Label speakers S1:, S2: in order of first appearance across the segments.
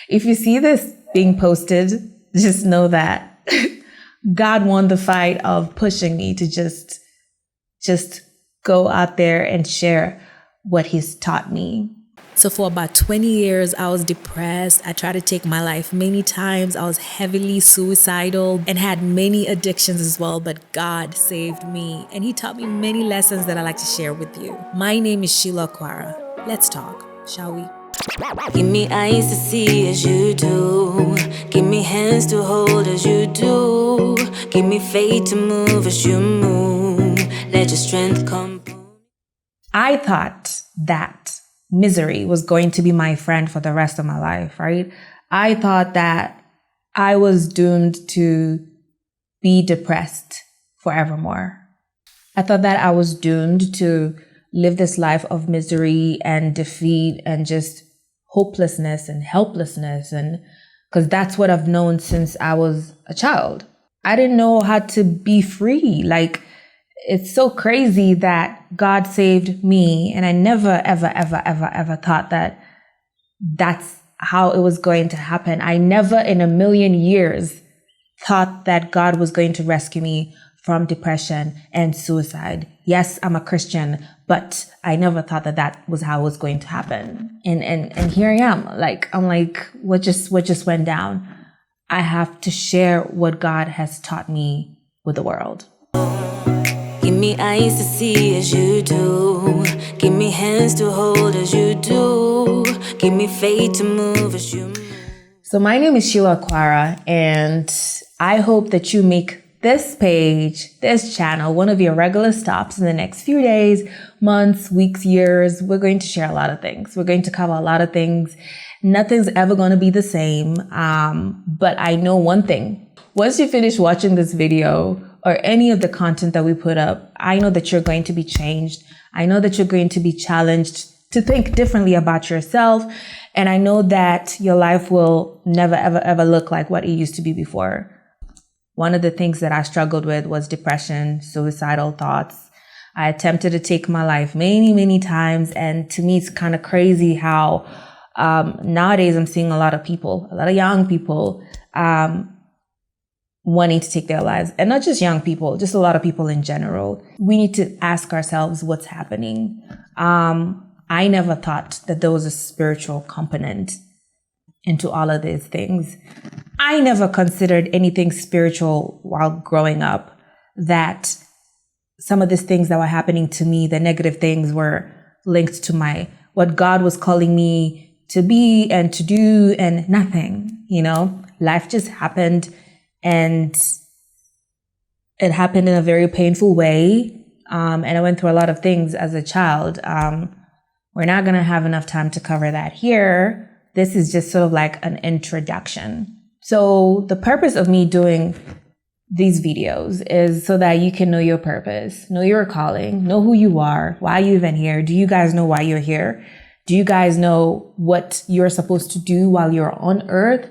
S1: If you see this being posted, just know that God won the fight of pushing me to just go out there and share what he's taught me. So for about 20 years, I was depressed. I tried to take my life many times. I was heavily suicidal and had many addictions as well, but God saved me and he taught me many lessons that I like to share with you. My name is Sheilla Akwara. Let's talk, shall we?
S2: Give me eyes to see as you do. Give me hands to hold as you do. Give me faith to move as you move. Let your strength come.
S1: I thought that misery was going to be my friend for the rest of my life, right? I thought that I was doomed to be depressed forevermore. I thought that I was doomed to live this life of misery and defeat and just hopelessness and helplessness, and because that's what I've known since I was a child. I didn't know how to be free. Like, it's so crazy that God saved me, and I never, ever thought that that's how it was going to happen. I never in a million years thought that God was going to rescue me from depression and suicide. Yes, I'm a Christian, but I never thought that that was how it was going to happen. And here I am. I'm like, what just went down? I have to share what God has taught me with the world.
S2: Give me eyes to see as you do. Give me hands to hold as you do. Give me faith to move as you move.
S1: So my name is Sheilla Akwara, and I hope that you make this page, this channel, one of your regular stops in the next few days, months, weeks, years. We're going to share a lot of things. We're going to cover a lot of things. Nothing's ever going to be the same. But I know one thing. Once you finish watching this video or any of the content that we put up, I know that you're going to be changed. I know that you're going to be challenged to think differently about yourself. And I know that your life will never, ever look like what it used to be before. One of the things that I struggled with was depression, suicidal thoughts. I attempted to take my life many times. And to me, it's kind of crazy how nowadays I'm seeing a lot of young people wanting to take their lives. And not just young people, just a lot of people in general. We need to ask ourselves what's happening. I never thought that there was a spiritual component into all of these things. I never considered anything spiritual while growing up, that some of these things that were happening to me, the negative things, were linked to what God was calling me to be and to do, and nothing, life just happened, and it happened in a very painful way. And I went through a lot of things as a child. We're not going to have enough time to cover that here. This is just sort of like an introduction. So the purpose of me doing these videos is so that you can know your purpose, know your calling, know who you are, why you're even here. Do you guys know why you're here? Do you guys know what you're supposed to do while you're on earth?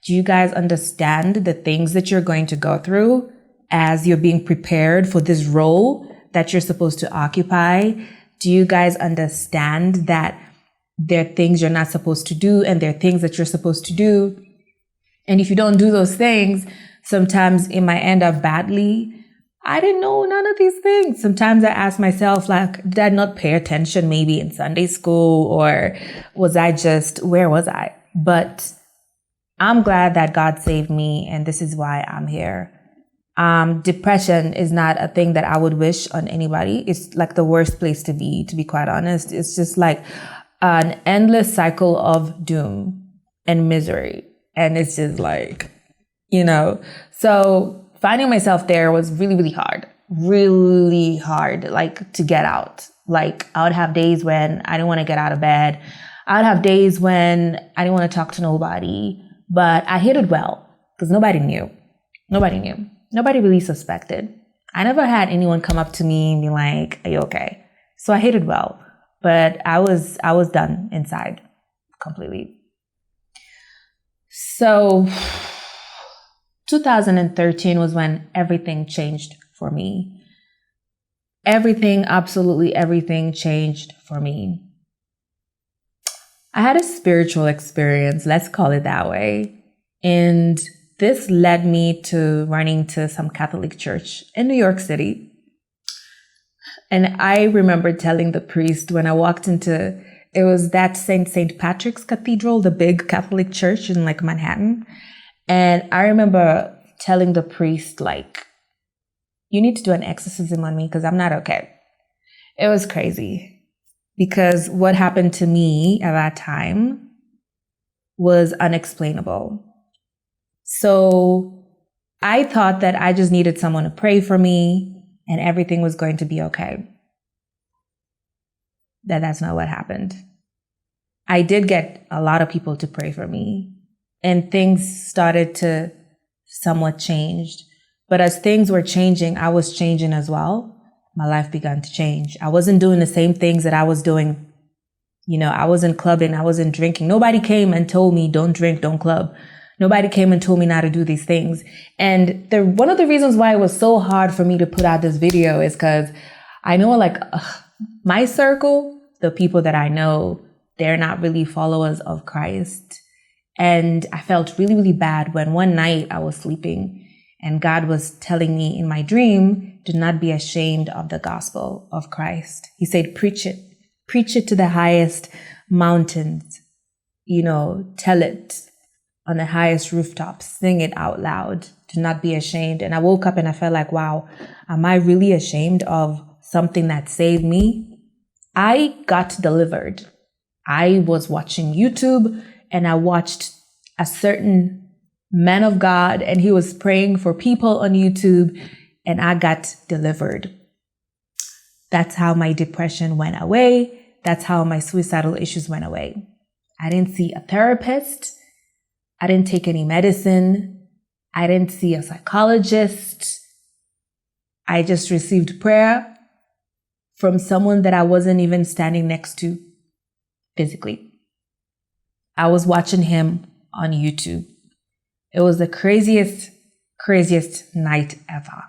S1: Do you guys understand the things that you're going to go through as you're being prepared for this role that you're supposed to occupy? Do you guys understand that there are things you're not supposed to do and there are things that you're supposed to do? And if you don't do those things, sometimes it might end up badly. I didn't know none of these things. Sometimes I ask myself, did I not pay attention maybe in Sunday school, or where was I? But I'm glad that God saved me, and this is why I'm here. Depression is not a thing that I would wish on anybody. It's like the worst place to be quite honest. It's just like an endless cycle of doom and misery. And it's just like, so finding myself there was really hard, to get out. I would have days when I didn't want to get out of bed. I would have days when I didn't want to talk to nobody, but I hid it well because nobody knew. Nobody really suspected. I never had anyone come up to me and be like, "Are you okay?" So I hid it well, but I was done inside completely. So 2013 was when everything changed for me. Absolutely everything changed for me. I had a spiritual experience, let's call it that way. And this led me to running to some Catholic church in New York City. And I remember telling the priest when I walked into, it was that St. Patrick's Cathedral, the big Catholic church in like Manhattan. And I remember telling the priest, like, you need to do an exorcism on me because I'm not okay. It was crazy because what happened to me at that time was unexplainable. So I thought that I just needed someone to pray for me and everything was going to be okay. That's not what happened. I did get a lot of people to pray for me and things started to somewhat change. But as things were changing, I was changing as well. My life began to change. I wasn't doing the same things that I was doing. You know, I wasn't clubbing, I wasn't drinking. Nobody came and told me, don't drink, don't club. Nobody came and told me not to do these things. And one of the reasons why it was so hard for me to put out this video is because I know my circle, the people that I know, they're not really followers of Christ. And I felt really, really bad when one night I was sleeping and God was telling me in my dream, do not be ashamed of the gospel of Christ. He said, preach it to the highest mountains, tell it on the highest rooftops, sing it out loud, do not be ashamed. And I woke up and I felt like, wow, am I really ashamed of something that saved me? I got delivered. I was watching YouTube and I watched a certain man of God and he was praying for people on YouTube and I got delivered. That's how my depression went away. That's how my suicidal issues went away. I didn't see a therapist. I didn't take any medicine. I didn't see a psychologist. I just received prayer from someone that I wasn't even standing next to physically. I was watching him on YouTube. It was the craziest night ever.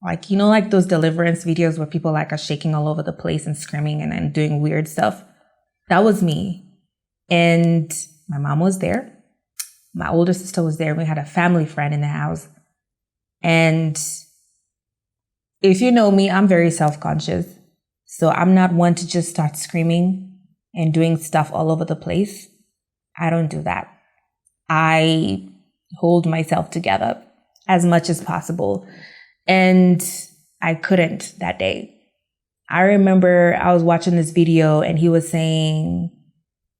S1: Like those deliverance videos where people are shaking all over the place and screaming and doing weird stuff. That was me. And my mom was there. My older sister was there. We had a family friend in the house. And if you know me, I'm very self-conscious. So I'm not one to just start screaming and doing stuff all over the place. I don't do that. I hold myself together as much as possible. And I couldn't that day. I remember I was watching this video and he was saying,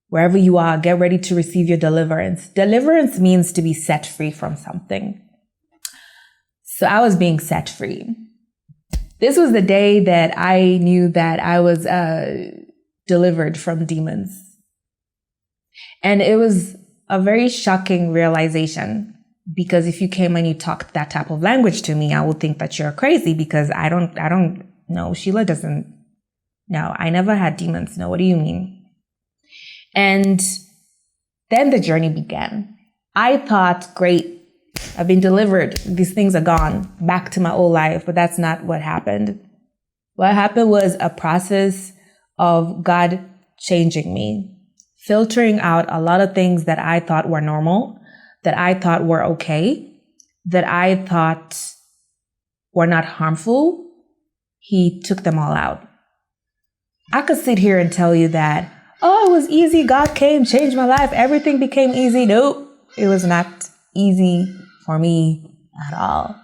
S1: wherever you are, get ready to receive your deliverance. Deliverance means to be set free from something. So I was being set free. This was the day that I knew that I was delivered from demons. And it was a very shocking realization because if you came and you talked that type of language to me, I would think that you're crazy because I don't know. Sheilla doesn't. No, I never had demons. No, what do you mean? And then the journey began. I thought, great, I've been delivered. These things are gone back to my old life, but that's not what happened. What happened was a process of God changing me, filtering out a lot of things that I thought were normal, that I thought were okay, that I thought were not harmful. He took them all out. I could sit here and tell you that, oh, it was easy. God came, changed my life. Everything became easy. Nope. It was not easy for me at all.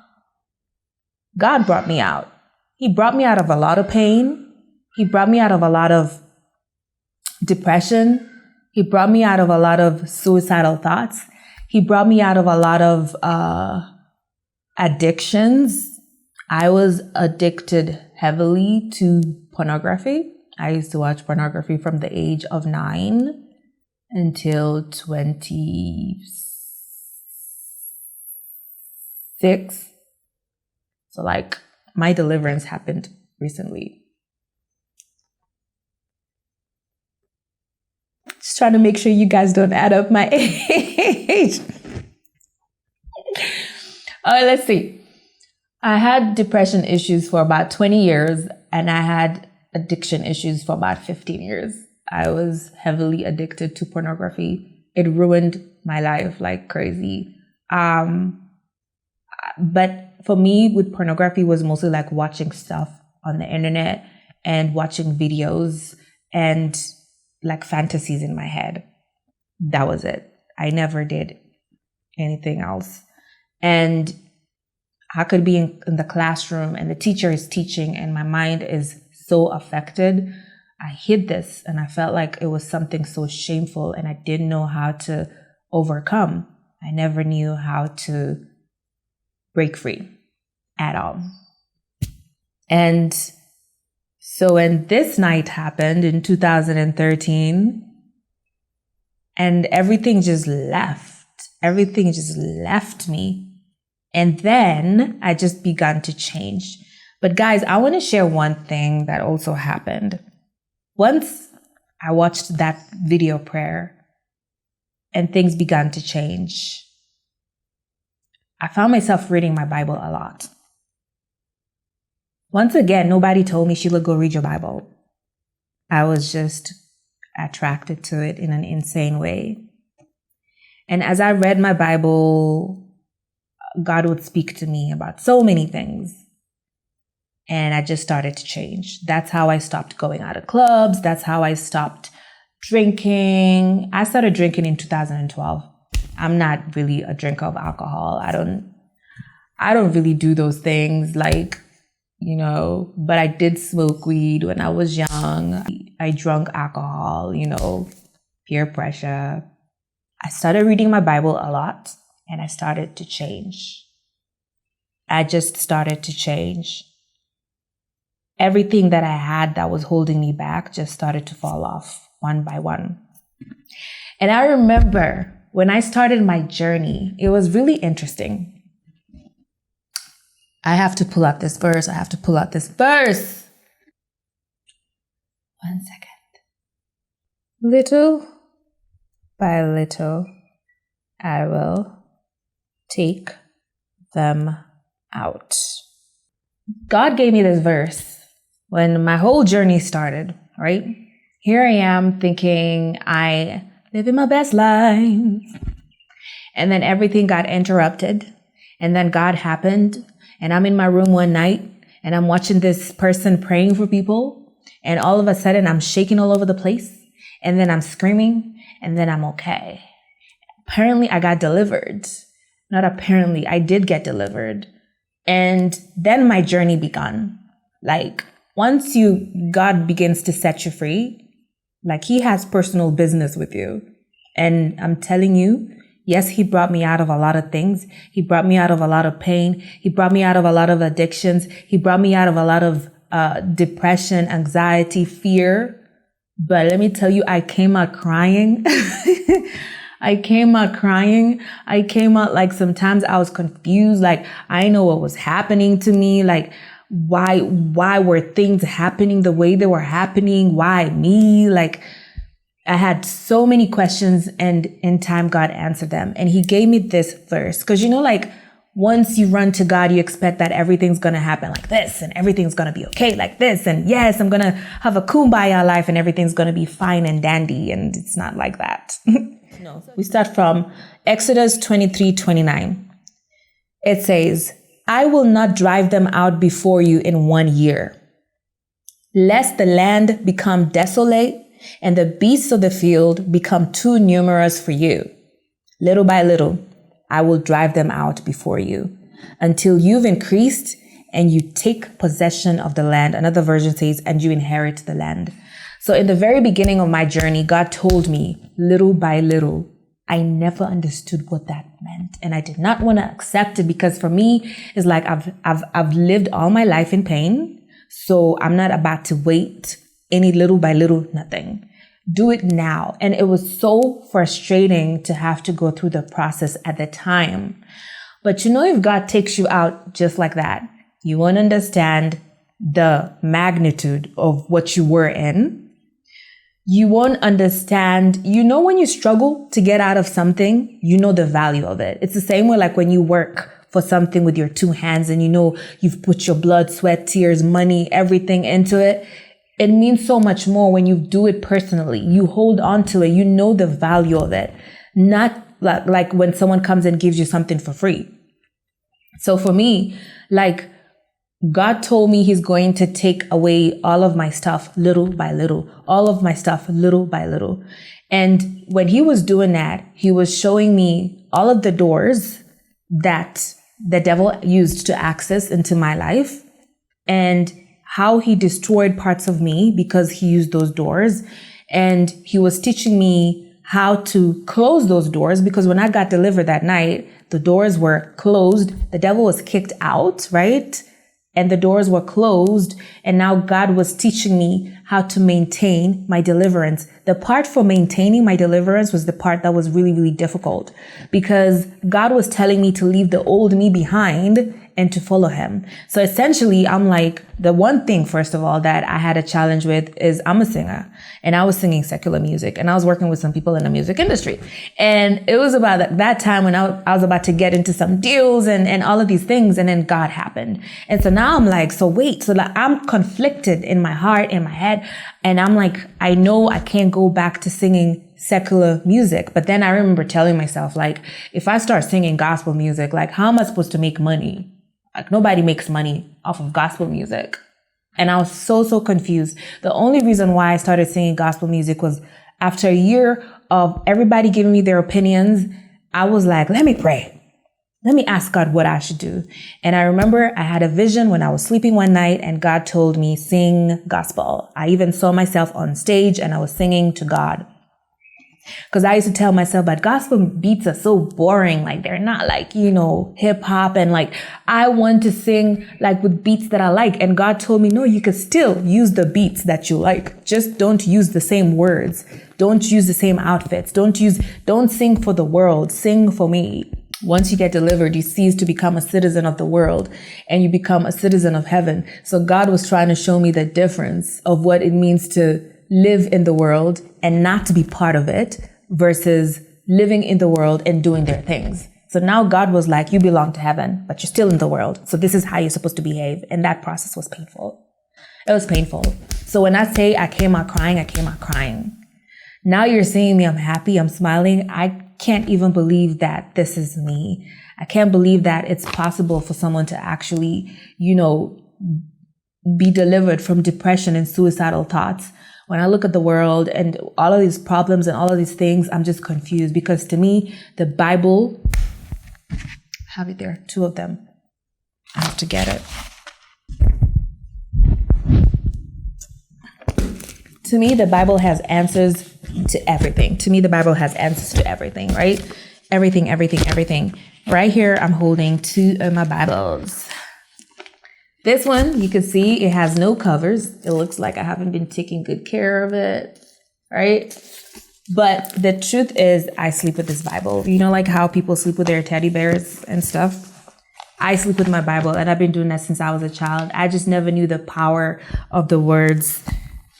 S1: God brought me out. He brought me out of a lot of pain. He brought me out of a lot of depression. He brought me out of a lot of suicidal thoughts. He brought me out of a lot of addictions. I was addicted heavily to pornography. I used to watch pornography from the age of 9 until 26. So my deliverance happened recently. Just trying to make sure you guys don't add up my age. All right, let's see. I had depression issues for about 20 years and I had addiction issues for about 15 years. I was heavily addicted to pornography. It ruined my life like crazy. But for me, with pornography was mostly like watching stuff on the internet and watching videos and like fantasies in my head. That was it. I never did anything else. And I could be in the classroom and the teacher is teaching and my mind is so affected. I hid this and I felt like it was something so shameful and I didn't know how to overcome. I never knew how to break free at all. And so when this night happened in 2013, and everything just left me. And then I just began to change. But guys, I want to share one thing that also happened. Once I watched that video prayer and things began to change, I found myself reading my Bible a lot. Once again, nobody told me, Sheila, go read your Bible. I was just attracted to it in an insane way. And as I read my Bible, God would speak to me about so many things. And I just started to change. That's how I stopped going out of clubs. That's how I stopped drinking. I started drinking in 2012. I'm not really a drinker of alcohol. I don't really do those things like, but I did smoke weed when I was young. I drank alcohol, peer pressure. I started reading my Bible a lot and I started to change. I just started to change. Everything that I had that was holding me back just started to fall off one by one. And I remember when I started my journey, it was really interesting. I have to pull out this verse. 1 second. Little by little, I will take them out. God gave me this verse when my whole journey started, right? Here I am thinking I living my best life. And then everything got interrupted. And then God happened. And I'm in my room one night and I'm watching this person praying for people. And all of a sudden I'm shaking all over the place. And then I'm screaming and then I'm okay. Apparently I got delivered. Not apparently, I did get delivered. And then my journey began. Like once God begins to set you free, like he has personal business with you. And I'm telling you, yes, he brought me out of a lot of things. He brought me out of a lot of pain. He brought me out of a lot of addictions. He brought me out of a lot of depression, anxiety, fear. But let me tell you, I came out crying. I came out like sometimes I was confused. Like I didn't know what was happening to me. Like why were things happening the way they were happening? Why me? Like I had so many questions and in time God answered them. And he gave me this verse. Cause like once you run to God, you expect that everything's going to happen like this and everything's going to be okay like this. And yes, I'm going to have a kumbaya life and everything's going to be fine and dandy. And it's not like that. No, we start from Exodus 23:29. It says, I will not drive them out before you in 1 year, lest the land become desolate and the beasts of the field become too numerous for you. Little by little, I will drive them out before you until you've increased and you take possession of the land. Another version says, and you inherit the land. So in the very beginning of my journey, God told me little by little. I never understood what that meant. And I did not want to accept it because for me, it's like I've lived all my life in pain. So I'm not about to wait any little by little, nothing. Do it now. And it was so frustrating to have to go through the process at the time. But if God takes you out just like that, you won't understand the magnitude of what you were in. You won't understand, when you struggle to get out of something, the value of it. It's the same way like when you work for something with your two hands and you've put your blood, sweat, tears, money, everything into it. It means so much more when you do it personally. You hold on to it. You know the value of it. Not like when someone comes and gives you something for free. So for me, like, God told me he's going to take away all of my stuff little by little, all of my stuff little by little. And when he was doing that, he was showing me all of the doors that the devil used to access into my life, and how he destroyed parts of me because he used those doors. And he was teaching me how to close those doors, because when I got delivered that night, the doors were closed. The devil was kicked out, right? And the doors were closed. And now God was teaching me how to maintain my deliverance. The part for maintaining my deliverance was the part that was really, really difficult, because God was telling me to leave the old me behind and to follow him. So essentially, I'm like, the one thing, first of all, that I had a challenge with is I'm a singer, and I was singing secular music, and I was working with some people in the music industry. And it was about that time when I was about to get into some deals and all of these things. And then God happened. And so now I'm like, so wait, so like I'm conflicted in my heart, in my head. And I'm like, I know I can't go back to singing secular music. But then I remember telling myself, like, if I start singing gospel music, like, how am I supposed to make money? Like, nobody makes money off of gospel music. And I was so confused. The only reason why I started singing gospel music was after a year of everybody giving me their opinions, I was like, let me pray. Let me ask God what I should do. And I remember I had a vision when I was sleeping one night, and God told me, sing gospel. I even saw myself on stage and I was singing to God. Because I used to tell myself that gospel beats are so boring. Like, they're not like, hip hop. And like, I want to sing like with beats that I like. And God told me, no, you can still use the beats that you like. Just don't use the same words. Don't use the same outfits. Don't sing for the world. Sing for me. Once you get delivered, you cease to become a citizen of the world and you become a citizen of heaven. So God was trying to show me the difference of what it means to live in the world and not to be part of it versus living in the world and doing their things. So now God was like, you belong to heaven, but you're still in the world. So this is how you're supposed to behave. And that process was painful. It was painful. So when I say I came out crying, I came out crying. Now you're seeing me, I'm happy, I'm smiling. I can't even believe that this is me. I can't believe that it's possible for someone to actually, be delivered from depression and suicidal thoughts. When I look at the world and all of these problems and all of these things, I'm just confused, because to me, the Bible, I have it there, 2 of them. I have to get it. To me, the Bible has answers to everything. To me, the Bible has answers to everything, right? Everything. Right here, I'm holding 2 of my Bibles. This one, you can see it has no covers. It looks like I haven't been taking good care of it, right? But the truth is, I sleep with this Bible. Like how people sleep with their teddy bears and stuff? I sleep with my Bible, and I've been doing that since I was a child. I just never knew the power of the words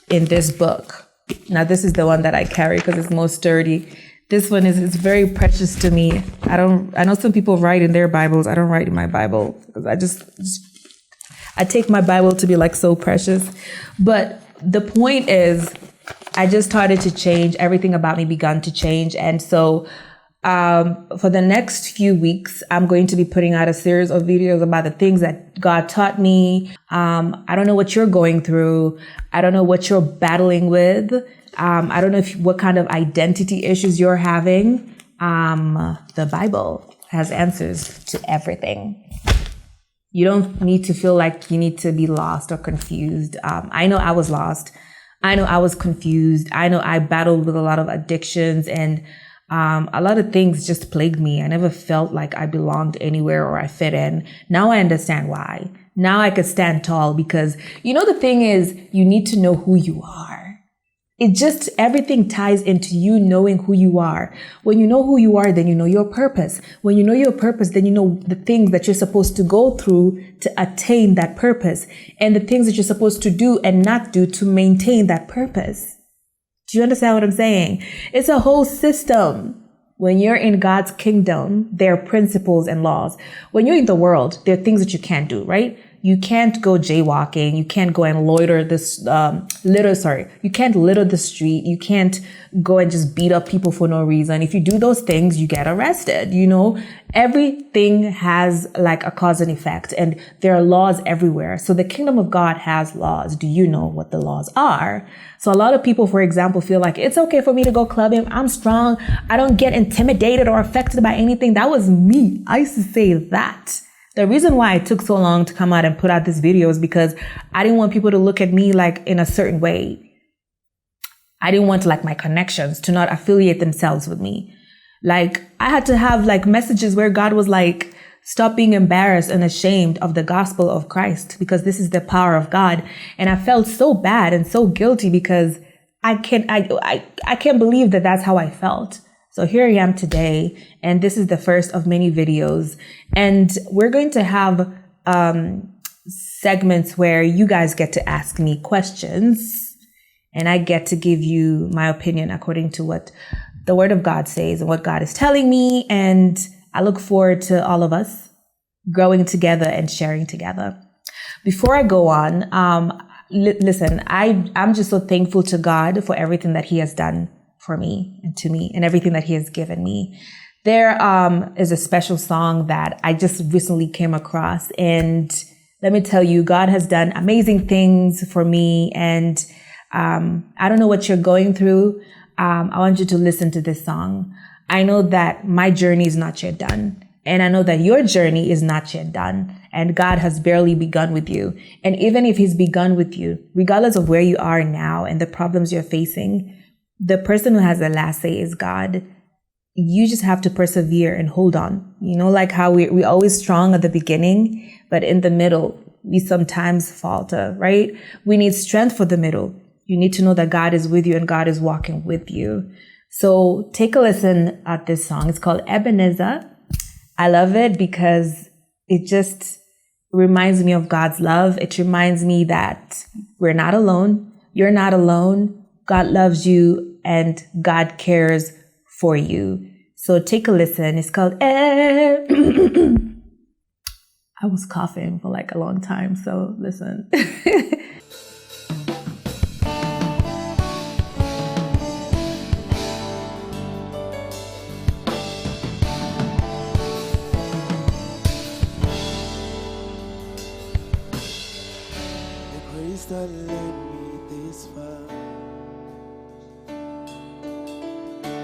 S1: in this book. Now, this is the one that I carry because it's most sturdy. This one is very precious to me. I know some people write in their Bibles. I don't write in my Bible because I take my Bible to be like so precious. But the point is, I just started to change. Everything about me began to change. And so for the next few weeks, I'm going to be putting out a series of videos about the things that God taught me. I don't know what you're going through. I don't know what you're battling with. I don't know what kind of identity issues you're having. The Bible has answers to everything. You don't need to feel like you need to be lost or confused. I know I was lost. I know I was confused. I know I battled with a lot of addictions, and a lot of things just plagued me. I never felt like I belonged anywhere or I fit in. Now I understand why. Now I could stand tall because, the thing is, you need to know who you are. Everything ties into you knowing who you are. When you know who you are, then you know your purpose. When you know your purpose, then you know the things that you're supposed to go through to attain that purpose, and the things that you're supposed to do and not do to maintain that purpose. Do you understand what I'm saying? It's a whole system. When you're in God's kingdom, there are principles and laws. When you're in the world, there are things that you can't do, right? You can't go jaywalking. You can't go and loiter you can't litter the street. You can't go and just beat up people for no reason. If you do those things, you get arrested. Everything has like a cause and effect, and there are laws everywhere. So the kingdom of God has laws. Do you know what the laws are? So a lot of people, for example, feel like it's okay for me to go clubbing. I'm strong. I don't get intimidated or affected by anything. That was me. I used to say that. The reason why it took so long to come out and put out this video is because I didn't want people to look at me like in a certain way. I didn't want like my connections to not affiliate themselves with me. Like I had to have like messages where God was like, stop being embarrassed and ashamed of the gospel of Christ, because this is the power of God. And I felt so bad and so guilty because I can't believe that that's how I felt. So here I am today, and this is the first of many videos. And we're going to have segments where you guys get to ask me questions, and I get to give you my opinion according to what the Word of God says and what God is telling me. And I look forward to all of us growing together and sharing together. Before I go on, listen, I'm just so thankful to God for everything that He has done for me and to me and everything that He has given me. There is a special song that I just recently came across, and let me tell you, God has done amazing things for me. And I don't know what you're going through. I want you to listen to this song. I know that my journey is not yet done, and I know that your journey is not yet done, and God has barely begun with you. And even if He's begun with you, regardless of where you are now and the problems you're facing, the person who has the last say is God. You just have to persevere and hold on. Like how we always strong at the beginning, but in the middle, we sometimes falter, right? We need strength for the middle. You need to know that God is with you and God is walking with you. So take a listen at this song. It's called Ebenezer. I love it because it just reminds me of God's love. It reminds me that we're not alone. You're not alone. God loves you and God cares for you. So take a listen. It's called I was coughing for like a long time, so listen.
S3: The grace that led me this far,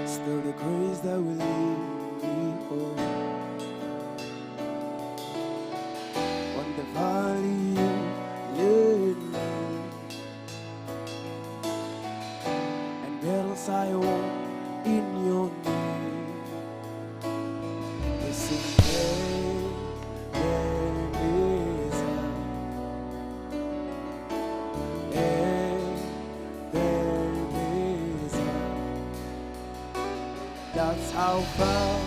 S3: still the grace that will lead me home. On the valley you led me, and battles I won in your name. You sing that's how far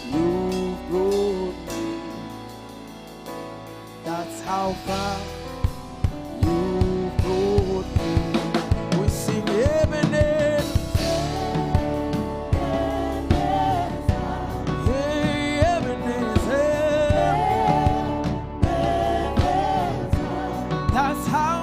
S3: you've brought me. That's how far you've brought me. We sing Ebenezer. Hey, Ebenezer. That's how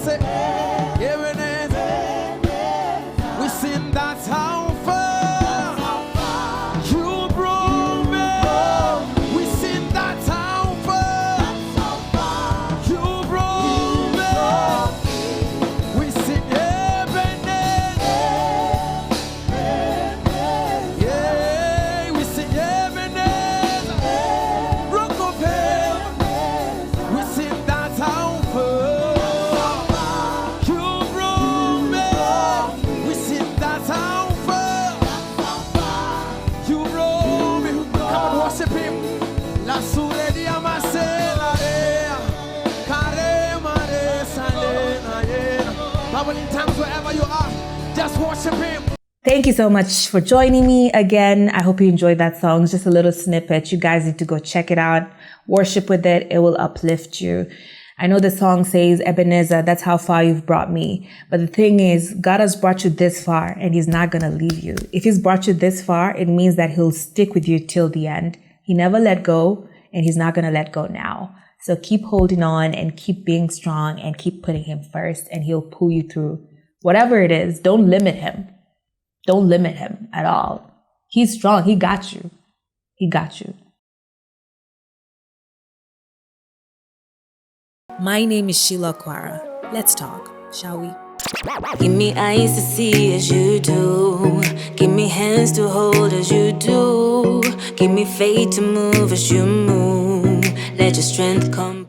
S3: say, Ebenezer. We sing that's how far you brought me. We sing that's how far you brought me. We sing Ebenezer. Yeah, we sing Ebenezer. Rock of heaven. We sing that's how far you brought me. We sing that's how far you brought me. Come on, worship him. La sure di amasela ea. Kare mare salena yena. Bible in times wherever you are, just worship him.
S1: Thank you so much for joining me again. I hope you enjoyed that song. It's just a little snippet. You guys need to go check it out. Worship with it. It will uplift you. I know the song says, Ebenezer, that's how far you've brought me. But the thing is, God has brought you this far and he's not going to leave you. If he's brought you this far, it means that he'll stick with you till the end. He never let go and he's not going to let go now. So keep holding on and keep being strong and keep putting him first and he'll pull you through. Whatever it is, don't limit him. Don't limit him at all. He's strong. He got you. He got you. My name is Sheilla Akwara. Let's talk, shall we?
S2: Give me eyes to see as you do. Give me hands to hold as you do. Give me faith to move as you move. Let your strength come.